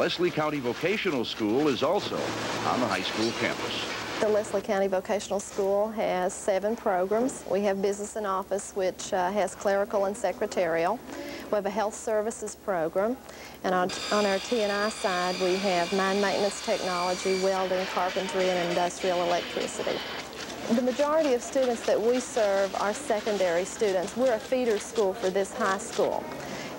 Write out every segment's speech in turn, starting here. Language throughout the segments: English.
Leslie County Vocational School is also on the high school campus. The Leslie County Vocational School has 7 programs. We have Business and Office, which has clerical and secretarial. We have a health services program, and on our T&I side we have mine maintenance technology, welding, carpentry, and industrial electricity. The majority of students that we serve are secondary students. We're a feeder school for this high school.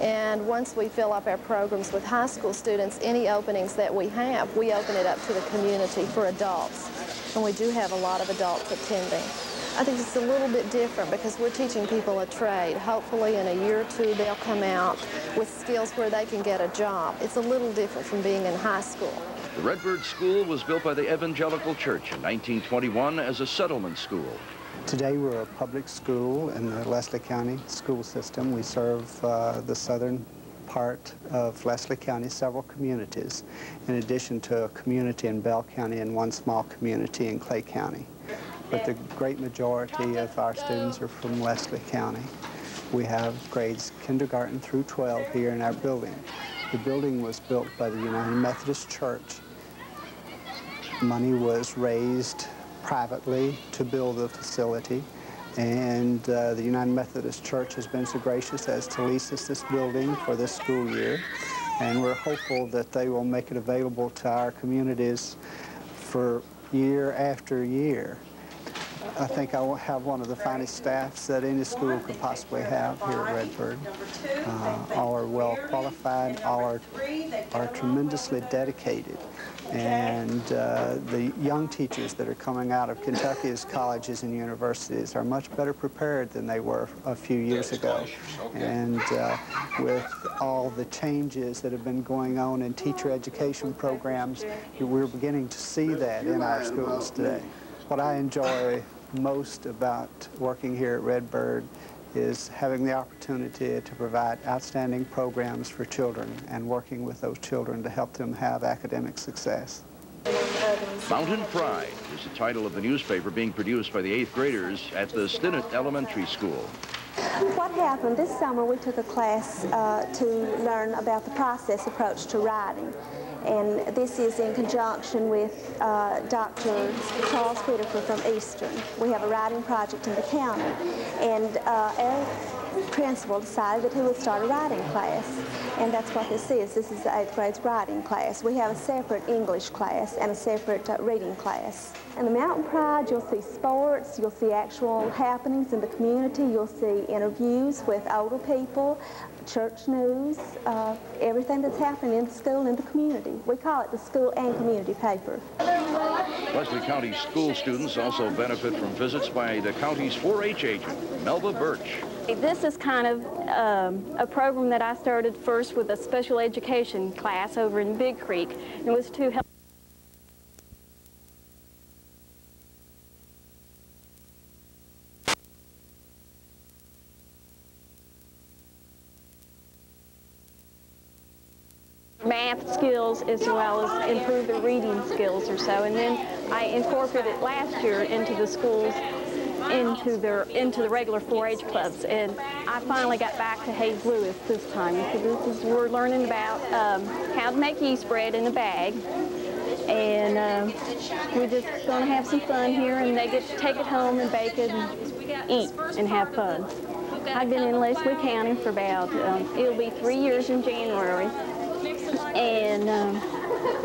And once we fill up our programs with high school students, any openings that we have, we open it up to the community for adults. And we do have a lot of adults attending. I think it's a little bit different because we're teaching people a trade. Hopefully in a year or two they'll come out with skills where they can get a job. It's a little different from being in high school. The Redbird School was built by the Evangelical Church in 1921 as a settlement school. Today we're a public school in the Leslie County school system. We serve the southern part of Leslie County, several communities, in addition to a community in Bell County and one small community in Clay County. But the great majority of our students are from Leslie County. We have grades kindergarten through 12 here in our building. The building was built by the United Methodist Church. Money was raised privately to build the facility, and the United Methodist Church has been so gracious as to lease us this building for this school year, and we're hopeful that they will make it available to our communities for year after year. I think I will have one of the finest staffs that any school could possibly have here at Redbird. All are well qualified, all are tremendously dedicated. And the young teachers that are coming out of Kentucky's colleges and universities are much better prepared than they were a few years ago. And with all the changes that have been going on in teacher education programs, we're beginning to see that in our schools today. What I enjoy most about working here at Redbird is having the opportunity to provide outstanding programs for children and working with those children to help them have academic success. Mountain Pride is the title of the newspaper being produced by the 8th graders at the Stinnett Elementary School. What happened this summer, we took a class to learn about the process approach to writing. And this is in conjunction with Dr. Charles Whitaker from Eastern. We have a writing project in the county, and our principal decided that he would start a writing class, and that's what this is. This is the 8th grade's writing class. We have a separate English class and a separate reading class. In the Mountain Pride, you'll see sports, you'll see actual happenings in the community, you'll see interviews with older people, church news, everything that's happening in the school and in the community. We call it the school and community paper. Leslie County school students also benefit from visits by the county's 4-H agent, Melba Birch. This is kind of a program that I started first with a special education class over in Big Creek. It was to help math skills as well as improve their reading skills or so. And then I incorporated last year into the schools, into the regular 4-H clubs. And I finally got back to Hayes Lewis this time. So we're learning about how to make yeast bread in a bag. And we're just going to have some fun here, and they get to take it home and bake it and eat and have fun. I've been in Leslie County for about, it'll be 3 years in January. And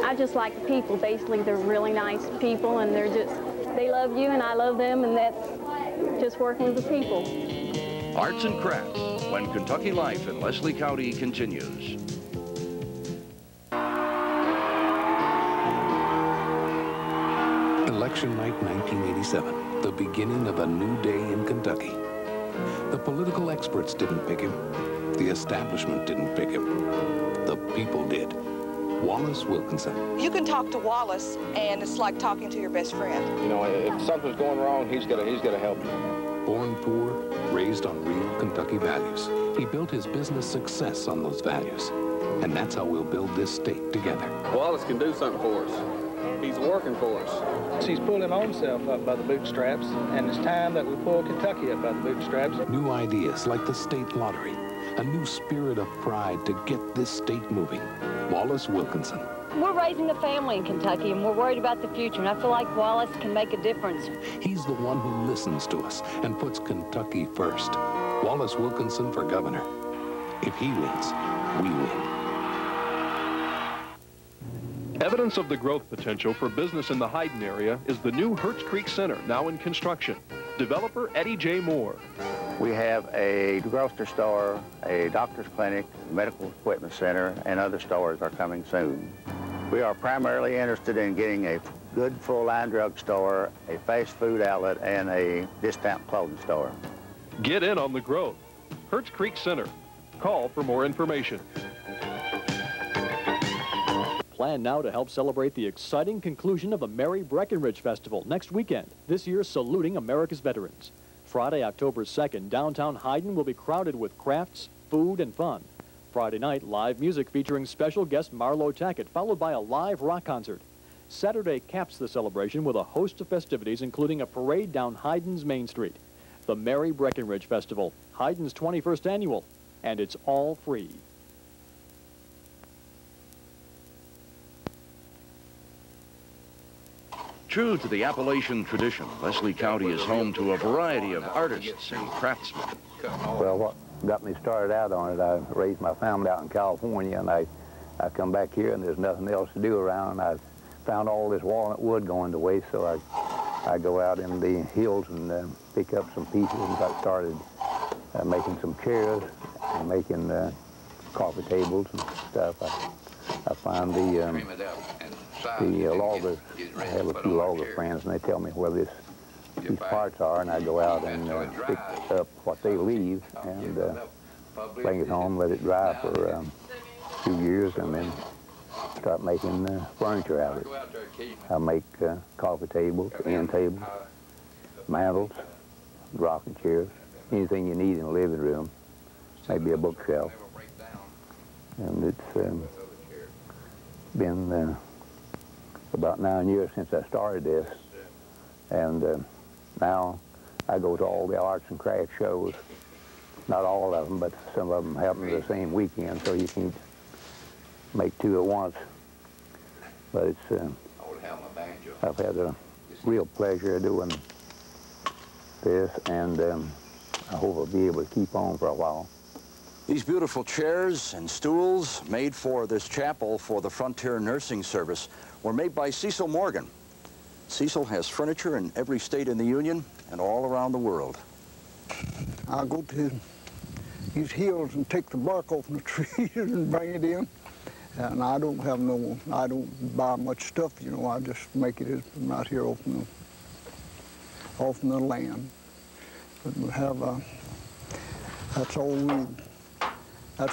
I just like the people. Basically, they're really nice people, and they love you, and I love them, and that's just working with the people. Arts and crafts, when Kentucky life in Leslie County continues. Election night 1987, the beginning of a new day in Kentucky. The political experts didn't pick him. The establishment didn't pick him. The people did. Wallace Wilkinson. You can talk to Wallace, and it's like talking to your best friend. You know, if something's going wrong, he's gonna help you. Born poor, raised on real Kentucky values. He built his business success on those values. And that's how we'll build this state together. Wallace can do something for us. He's working for us. He's pulling himself up by the bootstraps, and it's time that we pull Kentucky up by the bootstraps. New ideas like the state lottery, A new spirit of pride to get this state moving. Wallace Wilkinson. We're raising a family in Kentucky, and we're worried about the future, and I feel like Wallace can make a difference. He's the one who listens to us and puts Kentucky first. Wallace Wilkinson for governor. If he wins, we win. Evidence of the growth potential for business in the Hyden area is the new Hertz Creek Center, now in construction. Developer Eddie J. Moore. We have a grocery store, a doctor's clinic, medical equipment center, and other stores are coming soon. We are primarily interested in getting a good full-line drugstore, a fast food outlet, and a discount clothing store. Get in on the growth. Hertz Creek Center. Call for more information. Plan now to help celebrate the exciting conclusion of the Mary Breckinridge Festival next weekend, this year saluting America's veterans. Friday, October 2nd, downtown Hyden will be crowded with crafts, food, and fun. Friday night, live music featuring special guest Marlo Tackett, followed by a live rock concert. Saturday caps the celebration with a host of festivities, including a parade down Hyden's Main Street. The Mary Breckinridge Festival, Hyden's 21st annual, and it's all free. True to the Appalachian tradition, Leslie County is home to a variety of artists and craftsmen. Well, what got me started out on it, I raised my family out in California, and I come back here, and there's nothing else to do around. I found all this walnut wood going to waste, so I go out in the hills and pick up some pieces and got started making some chairs and making coffee tables and stuff. I find the loggers, I have a few logger friends, and they tell me where these parts are, and I go out and pick up what they leave and bring it home, let it dry for a few years, and then start making furniture out of it. I make coffee tables, end tables, mantels, rocking chairs, anything you need in a living room, maybe a bookshelf. And it's been about 9 years since I started this, and now I go to all the arts and crafts shows. Not all of them, but some of them happen the same weekend, so you can make two at once. But it's I've had a real pleasure doing this, and I hope I'll be able to keep on for a while. These beautiful chairs and stools made for this chapel for the Frontier Nursing Service were made by Cecil Morgan. Cecil has furniture in every state in the Union and all around the world. I go to these hills and take the bark off the trees and bring it in. And I don't buy much stuff, you know, I just make it right here off the land. But we have, that's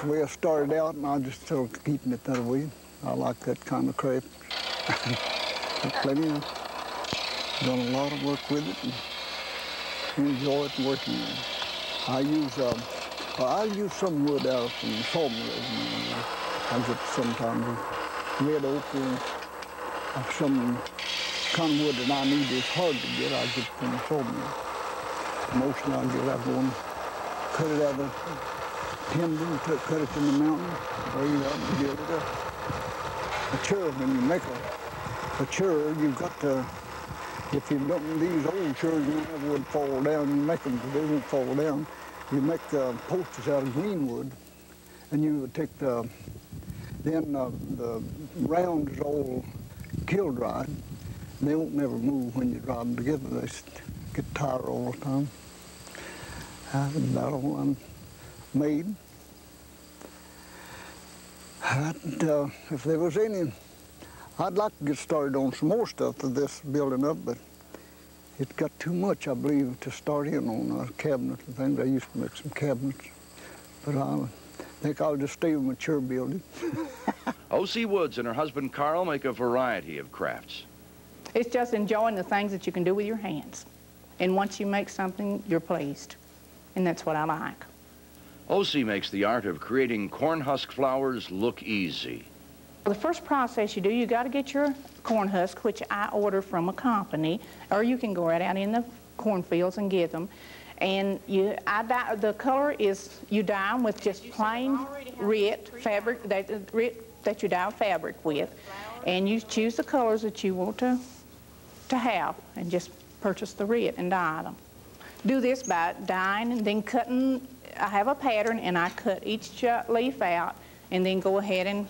the way I started out, and I just started keeping it that way. I like that kind of craft. Done a lot of work with it, and enjoy it working in it. I use some wood out from the sawmill. I get sometimes red oak or some kind of wood that I need is hard to get. I get from the sawmill. Mostly I go and cut it out of the timber and cut it in the mountain, bring it up and build it up. A chair, when you make a chair, you've got to, if you don't, these old chairs, you never would fall down. You make them, they won't fall down. You make posters out of green wood, and you would take the round is all kiln dried. They won't never move when you drive them together. They get tired all the time. That's about all I'm made. If there was any, I'd like to get started on some more stuff for this building up, but it got too much, I believe, to start in on cabinets and things. I used to make some cabinets, but I think I'll just stay with my chair building. O.C. Woods and her husband Carl make a variety of crafts. It's just enjoying the things that you can do with your hands. And once you make something, you're pleased. And that's what I like. O.C. makes the art of creating corn husk flowers look easy. The first process you do, you got to get your corn husk, which I order from a company, or you can go right out in the cornfields and get them. And the color is, you dye them with just plain RIT fabric, that you dye fabric with. And you choose the colors that you want to have and just purchase the RIT and dye them. Do this by dyeing and then cutting. I have a pattern and I cut each leaf out and then go ahead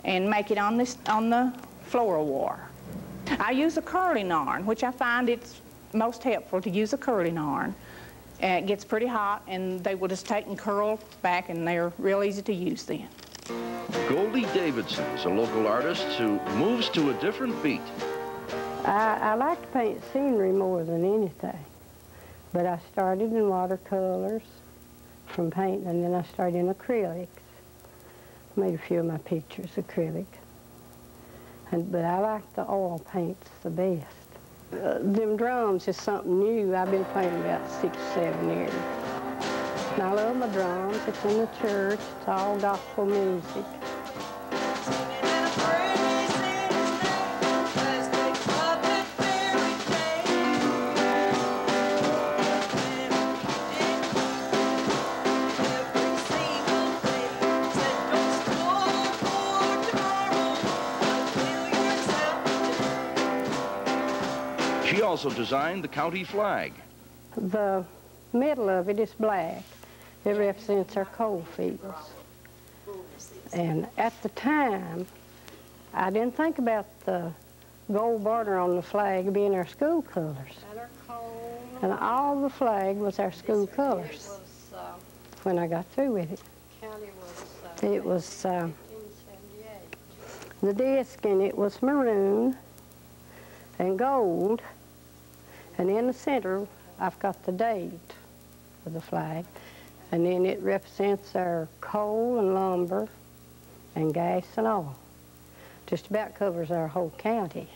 and make it on the floral war. I use a curling yarn, which I find it's most helpful to use a curling yarn. It gets pretty hot and they will just take and curl back and they're real easy to use then. Goldie Davidson is a local artist who moves to a different beat. I like to paint scenery more than anything, but I started in watercolors from painting, and then I started in acrylics. Made a few of my pictures acrylic, but I like the oil paints the best. Them drums is something new. I've been playing about 6 or 7 years. And I love my drums. It's in the church. It's all gospel music. She also designed the county flag. The middle of it is black. It represents our coal fields. And at the time, I didn't think about the gold border on the flag being our school colors. And all the flag was our school colors when I got through with it. It was the disc, and it was maroon and gold. And in the center, I've got the date of the flag. And then it represents our coal and lumber and gas and oil. Just about covers our whole county.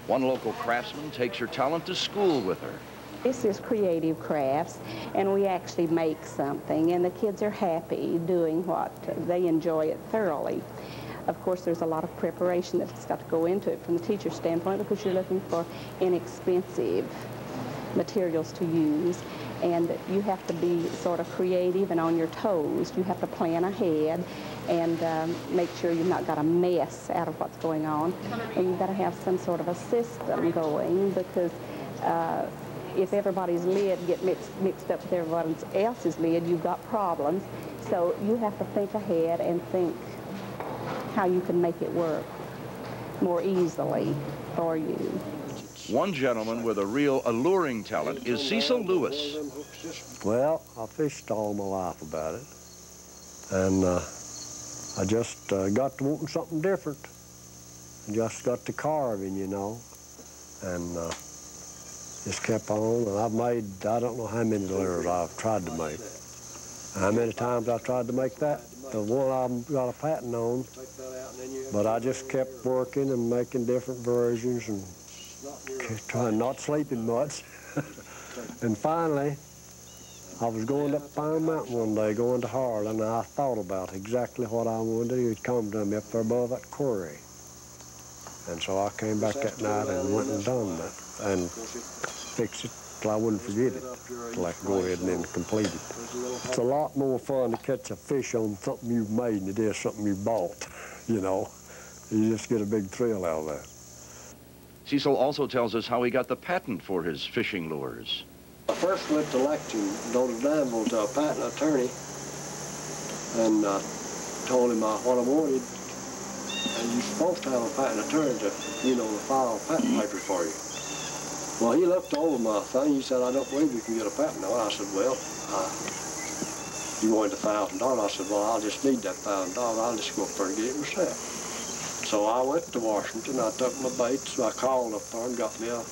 One local craftsman takes her talent to school with her. This is Creative Crafts, and we actually make something, and the kids are happy doing what they enjoy it thoroughly. Of course, there's a lot of preparation that's got to go into it from the teacher's standpoint, because you're looking for inexpensive materials to use, and you have to be sort of creative and on your toes. You have to plan ahead and make sure you've not got a mess out of what's going on, and you've got to have some sort of a system going, because if everybody's lid get mixed up with everybody else's lid, you've got problems. So you have to think ahead and think how you can make it work more easily for you. One gentleman with a real alluring talent is Cecil Lewis. Well, I fished all my life about it, and I just got to wanting something different. I just got to carving, you know, and just kept on, and I've made, I don't know how many lures I've tried to make. How many times I tried to make that. The one I've got a patent on, but I just kept working and making different versions and trying not sleeping much. And finally, I was going up Pine Mountain one day, going to Harlan, and I thought about exactly what I wanted to do. He'd come to me up there above that quarry. And so I came back that night and went and done that and fixed it till I wouldn't forget it, till I could go ahead and then complete it. It's a lot more fun to catch a fish on something you've made than it is something you bought, you know. You just get a big thrill out of that. Cecil also tells us how he got the patent for his fishing lures. I first went to Lexington, Notre Dame, to a patent attorney, and told him what I wanted. And you're supposed to have a patent attorney to, you know, file patent papers for you. Well, he looked over my thing. He said, I don't believe you can get a patent on it. I said, well, you wanted $1,000. I said, well, I'll just need that $1,000. I'll just go up there and get it myself. So I went to Washington. I took my baits. I called up there and got me a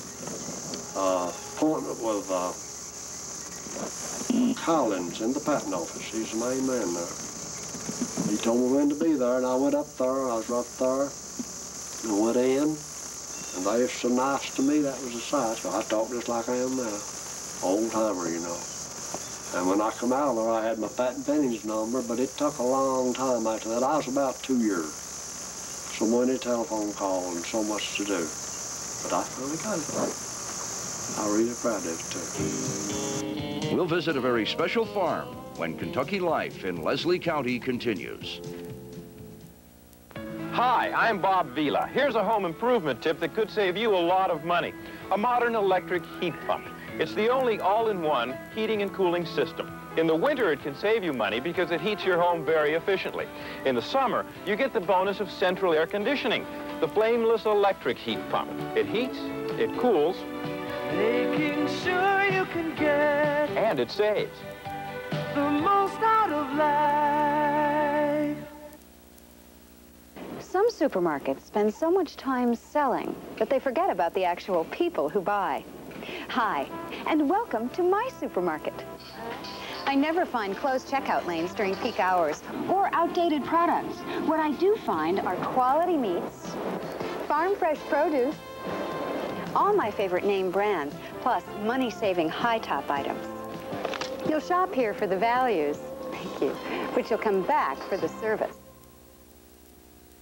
appointment with Collins in the patent office. He's the main man there. He told me when to be there, and I went up there. I was right there and went in. And they were so nice to me, that was a sight. So I talked just like I am now. Old timer, you know. And when I come out of there, I had my patent pendings number, but it took a long time after that. I was about 2 years. So many telephone calls and so much to do. But I finally got it. I really fried that turkey. We'll visit a very special farm when Kentucky Life in Leslie County continues. Hi, I'm Bob Vila. Here's a home improvement tip that could save you a lot of money. A modern electric heat pump. It's the only all-in-one heating and cooling system. In the winter, it can save you money because it heats your home very efficiently. In the summer, you get the bonus of central air conditioning, the flameless electric heat pump. It heats, it cools, making sure you can get and it saves the most out of life. Some supermarkets spend so much time selling that they forget about the actual people who buy. Hi, and welcome to my supermarket. I never find closed checkout lanes during peak hours or outdated products. What I do find are quality meats, farm fresh produce, all my favorite name brands, plus money-saving high-top items. You'll shop here for the values, thank you, but you'll come back for the service.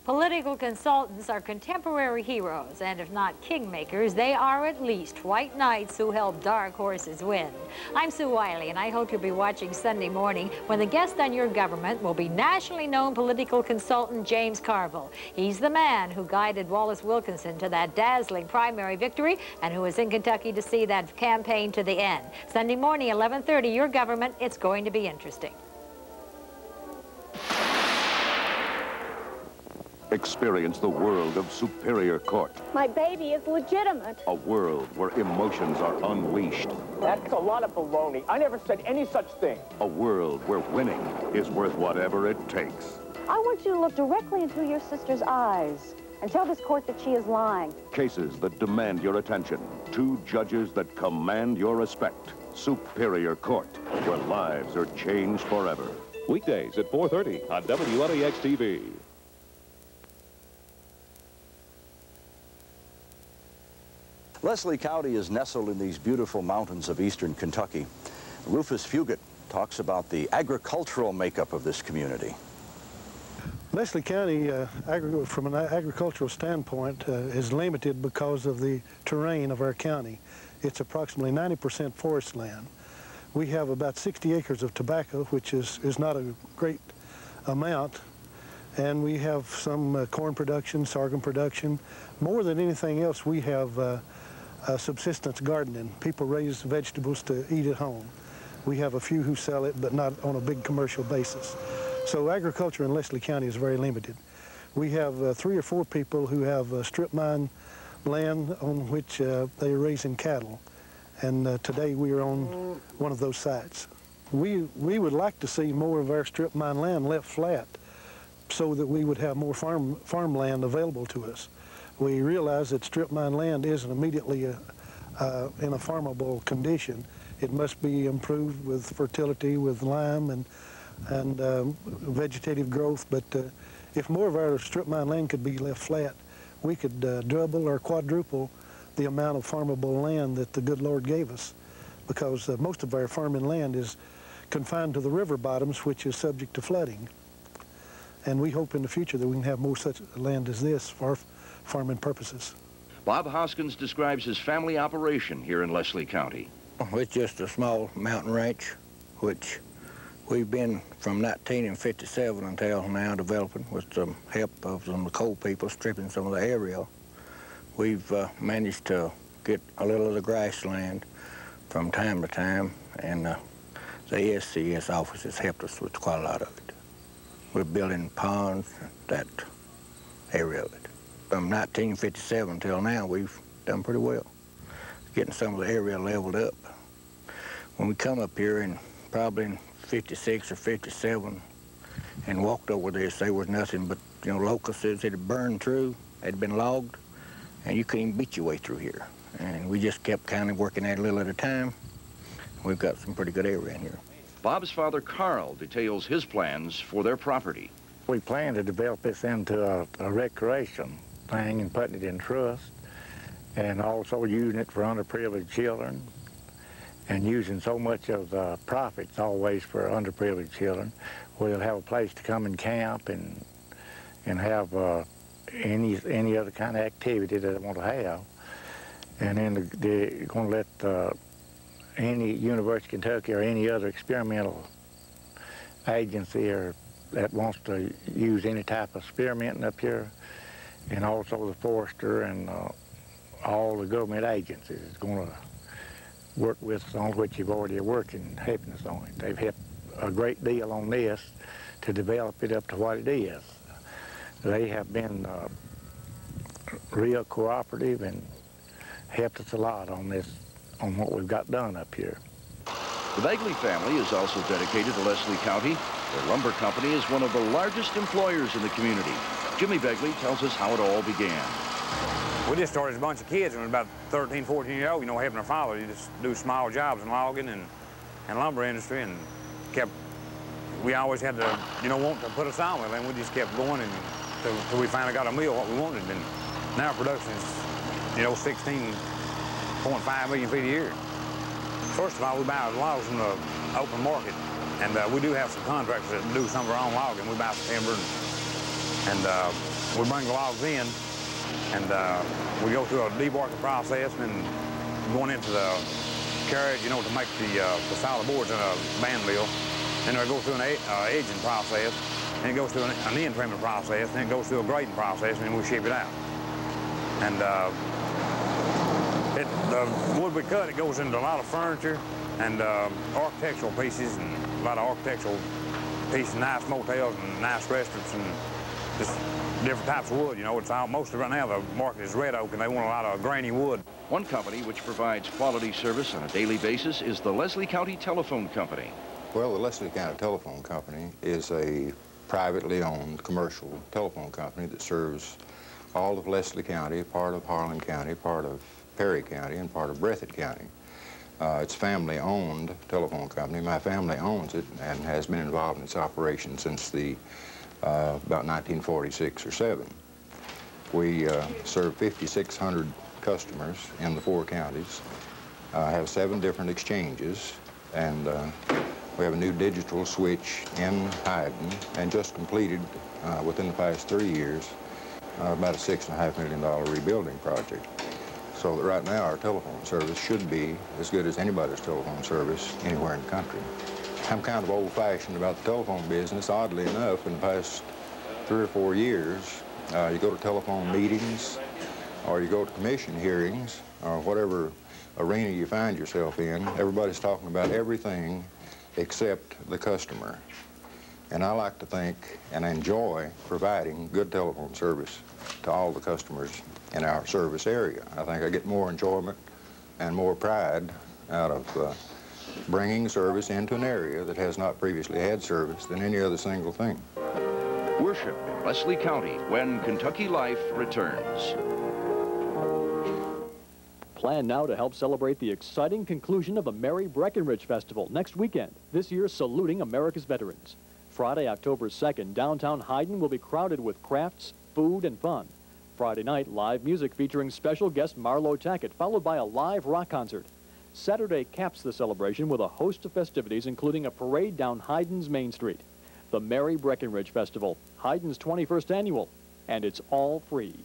Political consultants are contemporary heroes, and if not kingmakers, they are at least white knights who help dark horses win. I'm Sue Wiley, and I hope you'll be watching Sunday morning when the guest on your government will be nationally known political consultant James Carville. He's the man who guided Wallace Wilkinson to that dazzling primary victory and who is in Kentucky to see that campaign to the end. Sunday morning, 11:30, your government, it's going to be interesting. Experience the world of Superior Court. My baby is legitimate. A world where emotions are unleashed. That's a lot of baloney. I never said any such thing. A world where winning is worth whatever it takes. I want you to look directly into your sister's eyes and tell this court that she is lying. Cases that demand your attention. Two judges that command your respect. Superior Court, where lives are changed forever. Weekdays at 4:30 on WLAX-TV. Leslie County is nestled in these beautiful mountains of eastern Kentucky. Rufus Fugit talks about the agricultural makeup of this community. Leslie County, from an agricultural standpoint, is limited because of the terrain of our county. It's approximately 90% forest land. We have about 60 acres of tobacco, which is not a great amount, and we have some corn production, sorghum production. More than anything else, we have subsistence gardening. People raise vegetables to eat at home. We have a few who sell it, but not on a big commercial basis. So agriculture in Leslie County is very limited. We have 3 or 4 people who have strip mine land on which they are raising cattle. And today we are on one of those sites. We would like to see more of our strip mine land left flat so that we would have more farmland available to us. We realize that strip mine land isn't immediately in a farmable condition. It must be improved with fertility, with lime and vegetative growth. But if more of our strip mine land could be left flat, we could double or quadruple the amount of farmable land that the good Lord gave us, because most of our farming land is confined to the river bottoms, which is subject to flooding. And we hope in the future that we can have more such land as this for farming purposes. Bob Hoskins describes his family operation here in Leslie County. It's just a small mountain ranch, which we've been from 1957 until now developing with some help of some of the coal people stripping some of the aerial. We've managed to get a little of the grassland from time to time, and the ASCS office has helped us with quite a lot of it. We're building ponds, that area of it. From 1957 until now, we've done pretty well, getting some of the area leveled up. When we come up here in probably in 56 or 57 and walked over this, there was nothing but, locusts that had burned through, had been logged, and you couldn't even beat your way through here. And we just kept kind of working at it a little at a time. We've got some pretty good area in here. Bob's father, Carl, details his plans for their property. We plan to develop this into a recreation thing and putting it in trust, and also using it for underprivileged children, and using so much of the profits always for underprivileged children, where they'll have a place to come and camp and have any other kind of activity that they want to have. And then they're going to let any University of Kentucky or any other experimental agency that wants to use any type of experimenting up here, and also the forester and all the government agencies is going to work with us on, which you've already working, helping us on it. They've helped a great deal on this to develop it up to what it is. They have been real cooperative and helped us a lot on this, on what we've got done up here. The Begley family is also dedicated to Leslie County. Their lumber company is one of the largest employers in the community. Jimmy Begley tells us how it all began. We just started as a bunch of kids when we were about 13, 14 years old, you know, helping our father. You just do small jobs in logging and lumber industry, and we always had to, you know, want to put a sawmill, and we just kept going until we finally got a mill, what we wanted. And now production is, you know, 16.5 million feet a year. First of all, we buy logs from the open market, and we do have some contractors that do some of our own logging. We buy some timber, and we bring the logs in, and we go through a debarking process, and then going into the carriage, you know, to make the solid boards in a band mill. Then we go through an edging process, and it goes through an end trimming process, and it goes through a grading process, and then we ship it out. And the wood we cut, it goes into a lot of furniture and architectural pieces, and a lot of architectural pieces, nice motels and nice restaurants, and just different types of wood. You know, it's all, most of right now the market is red oak, and they want a lot of grainy wood. One company which provides quality service on a daily basis is the Leslie County Telephone Company. Well, the Leslie County Telephone Company is a privately owned commercial telephone company that serves all of Leslie County, part of Harlan County, part of Perry County, and part of Breathitt County. It's a family-owned telephone company. My family owns it and has been involved in its operation since about 1946 or 7. We serve 5,600 customers in the 4 counties, have 7 different exchanges, and we have a new digital switch in Hyden, and just completed within the past 3 years about a $6.5 million rebuilding project. So that right now our telephone service should be as good as anybody's telephone service anywhere in the country. I'm kind of old-fashioned about the telephone business. Oddly enough, in the past 3 or 4 years, you go to telephone meetings, or you go to commission hearings, or whatever arena you find yourself in, everybody's talking about everything except the customer. And I like to think and enjoy providing good telephone service to all the customers in our service area. I think I get more enjoyment and more pride out of bringing service into an area that has not previously had service than any other single thing. Worship in Leslie County when Kentucky Life returns. Plan now to help celebrate the exciting conclusion of the Mary Breckinridge Festival next weekend, this year saluting America's veterans. Friday, October 2nd, downtown Hyden will be crowded with crafts, food, and fun. Friday night, live music featuring special guest Marlo Tackett, followed by a live rock concert. Saturday caps the celebration with a host of festivities, including a parade down Hyden's Main Street. The Mary Breckinridge Festival, Hyden's 21st annual, and it's all free.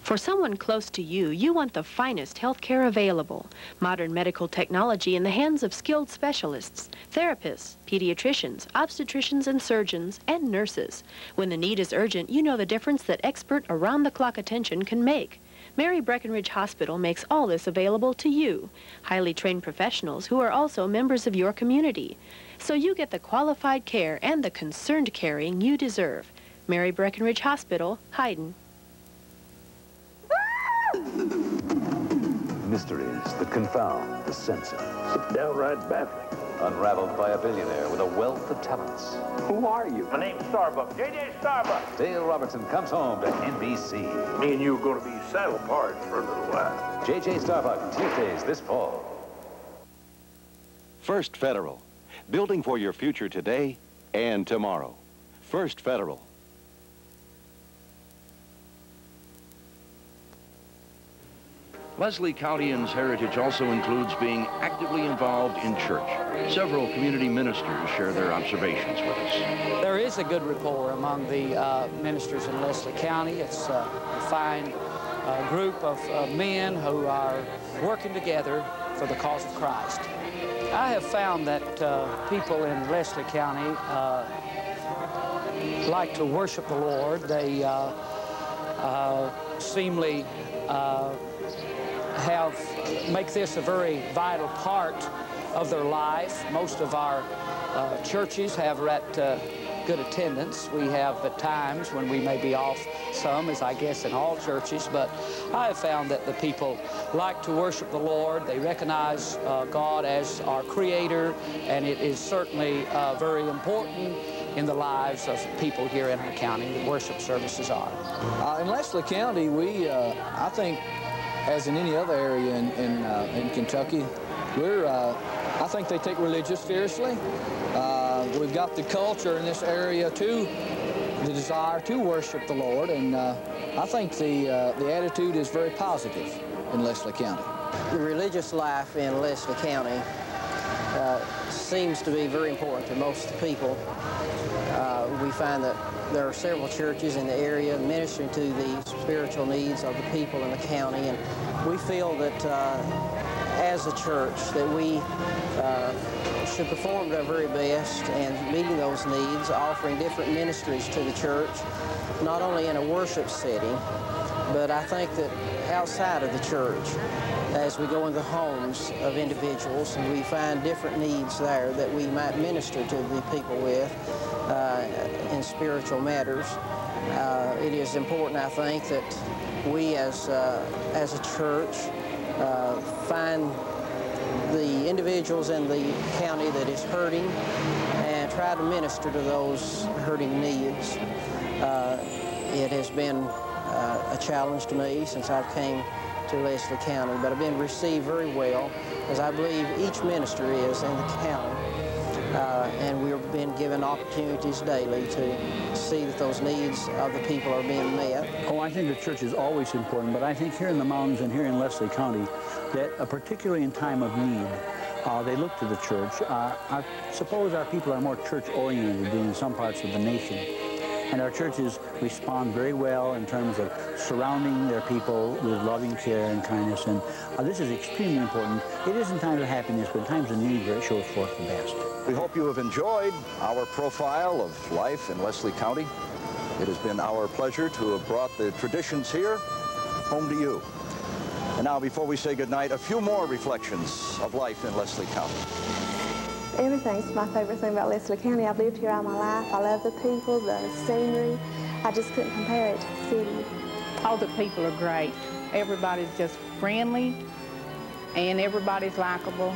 For someone close to you, you want the finest health care available. Modern medical technology in the hands of skilled specialists, therapists, pediatricians, obstetricians and surgeons, and nurses. When the need is urgent, you know the difference that expert around-the-clock attention can make. Mary Breckinridge Hospital makes all this available to you, highly trained professionals who are also members of your community. So you get the qualified care and the concerned caring you deserve. Mary Breckinridge Hospital, Hyden. Mysteries that confound the senses. Downright baffling. Unraveled by a billionaire with a wealth of talents. Who are you? My name's Starbuck. J.J. Starbuck. Dale Robertson comes home to NBC. Me and you are going to be saddle pards for a little while. J.J. Starbuck, Tuesdays this fall. First Federal. Building for your future today and tomorrow. First Federal. Leslie Countyans' heritage also includes being actively involved in church. Several community ministers share their observations with us. There is a good rapport among the ministers in Leslie County. It's a fine group of men who are working together for the cause of Christ. I have found that people in Leslie County like to worship the Lord. They seemingly make this a very vital part of their life. Most of our churches have good attendance. We have at times when we may be off some, as I guess in all churches, but I have found that the people like to worship the Lord. They recognize God as our Creator, and it is certainly very important in the lives of people here in our county. The worship services are. In Leslie County, we, I think, as in any other area in Kentucky, I think they take religious seriously. We've got the culture in this area too, the desire to worship the Lord, and I think the attitude is very positive in Leslie County. The religious life in Leslie County seems to be very important to most of the people. We find that there are several churches in the area ministering to the spiritual needs of the people in the county, and we feel that as a church that we should perform our very best in meeting those needs, offering different ministries to the church, not only in a worship setting, but I think that outside of the church, as we go into the homes of individuals and we find different needs there that we might minister to the people with in spiritual matters. It is important, I think, that we as a church find the individuals in the county that is hurting and try to minister to those hurting needs. It has been a challenge to me since I've came to Leslie County, but I've been received very well, as I believe each minister is in the county. And we've been given opportunities daily to see that those needs of the people are being met. Oh, I think the church is always important, but I think here in the mountains and here in Leslie County, that particularly in time of need, they look to the church. I suppose our people are more church-oriented than in some parts of the nation. And our churches respond very well in terms of surrounding their people with loving care and kindness. And this is extremely important. It is in times of happiness, but in times of need where it shows forth the best. We hope you have enjoyed our profile of life in Leslie County. It has been our pleasure to have brought the traditions here home to you. And now, before we say goodnight, a few more reflections of life in Leslie County. Everything's my favorite thing about Leslie County. I've lived here all my life. I love the people, the scenery. I just couldn't compare it to the city. All the people are great. Everybody's just friendly, and everybody's likable,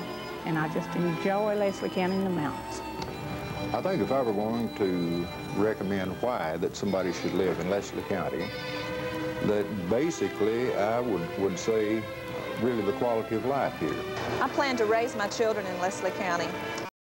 and I just enjoy Leslie County in the mountains. I think if I were going to recommend why that somebody should live in Leslie County, that basically I would say really the quality of life here. I plan to raise my children in Leslie County.